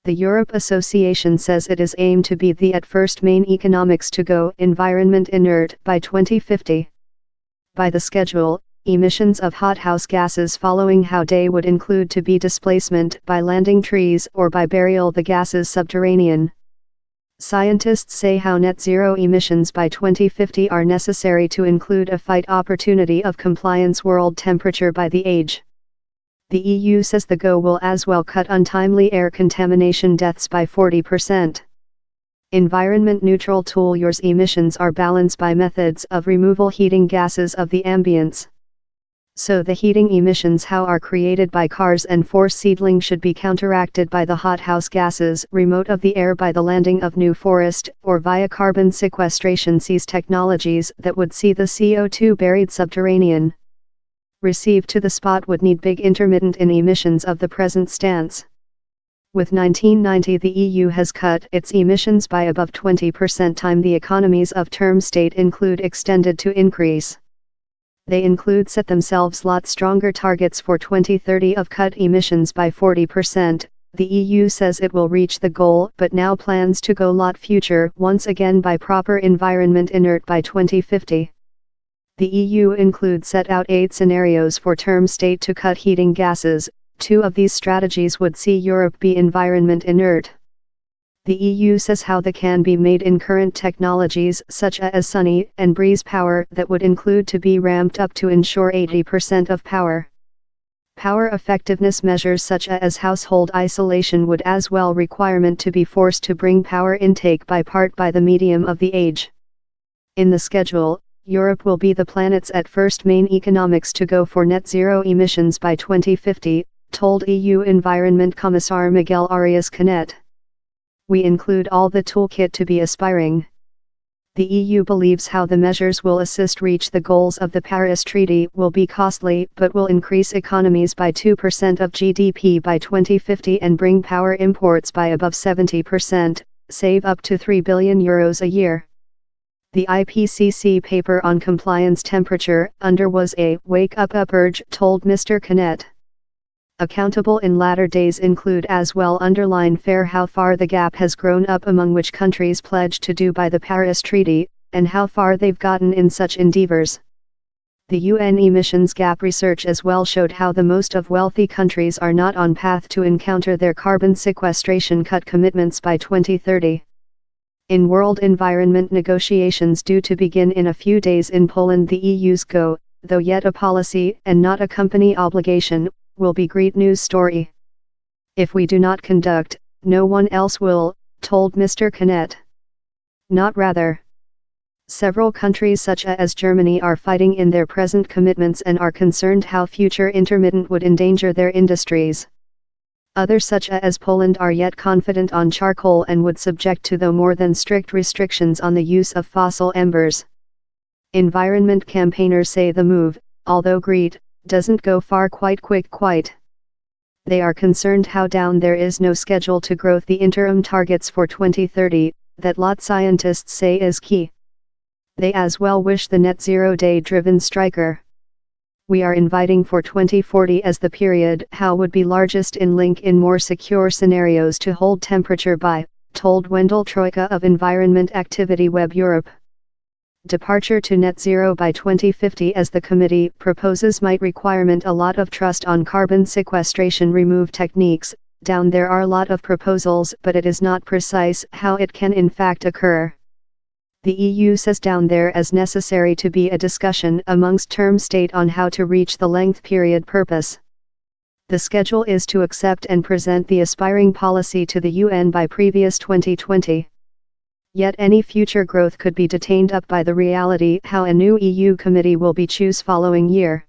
The Europe Association says it is aimed to be the at first main economics to go environment inert by 2050. By the schedule, emissions of hothouse gases following how day would include to be displacement by landing trees or by burial the gases subterranean. Scientists say how net zero emissions by 2050 are necessary to include a fight opportunity of compliance world temperature by the age. The EU says the go will as well cut untimely air contamination deaths by 40%. Environment-neutral tool yours emissions are balanced by methods of removal heating gases of the ambience. So the heating emissions how are created by cars and force seedling should be counteracted by the hothouse gases remote of the air by the landing of new forest or via carbon sequestration seas technologies that would see the CO2 buried subterranean. Received to the spot would need big intermittent in emissions of the present stance. With 1990 the EU has cut its emissions by above 20% time the economies of term state include extended to increase. They include set themselves lot stronger targets for 2030 of cut emissions by 40%. The EU says it will reach the goal but now plans to go lot future once again by proper environment inert by 2050. The EU includes set out 8 scenarios for term state to cut heating gases. 2 of these strategies would see Europe be environment inert. The EU says how they can be made in current technologies such as sunny and breeze power that would include to be ramped up to ensure 80% of power. Power effectiveness measures such as household isolation would as well requirement to be forced to bring power intake by part by the medium of the age. In the schedule, Europe will be the planet's at first main economics to go for net zero emissions by 2050, told EU Environment Commissar Miguel Arias Canet. We include all the toolkit to be aspiring. The EU believes how the measures will assist reach the goals of the Paris Treaty will be costly but will increase economies by 2% of GDP by 2050 and bring power imports by above 70%, save up to €3 billion a year. The IPCC paper on compliance temperature under was a wake-up urge, told Mr. Canet. Accountable in latter days include as well underline fair how far the gap has grown up among which countries pledged to do by the Paris Treaty, and how far they've gotten in such endeavors. The UN emissions gap research as well showed how the most of wealthy countries are not on path to encounter their carbon sequestration cut commitments by 2030. In world environment negotiations due to begin in a few days in Poland the EU's go, though yet a policy and not a company obligation, will be great news story. If we do not conduct, no one else will, told Mr. Canet. Not rather. Several countries such as Germany are fighting in their present commitments and are concerned how future intermittent would endanger their industries. Others such as Poland are yet confident on charcoal and would subject to the more than strict restrictions on the use of fossil embers. Environment campaigners say the move, although great, doesn't go far quite. They are concerned how down there is no schedule to growth the interim targets for 2030, that lot scientists say is key. They as well wish the net zero day driven striker. We are inviting for 2040 as the period how would be largest in link in more secure scenarios to hold temperature by, told Wendell Troika of Environment Activity Web Europe. Departure to net zero by 2050 as the committee proposes might requirement a lot of trust on carbon sequestration remove techniques. Down there are a lot of proposals but it is not precise how it can in fact occur. The EU says down there as necessary to be a discussion amongst term state on how to reach the length period purpose. The schedule is to accept and present the aspiring policy to the UN by previous 2020. Yet any future growth could be detained up by the reality how a new EU committee will be choose following year.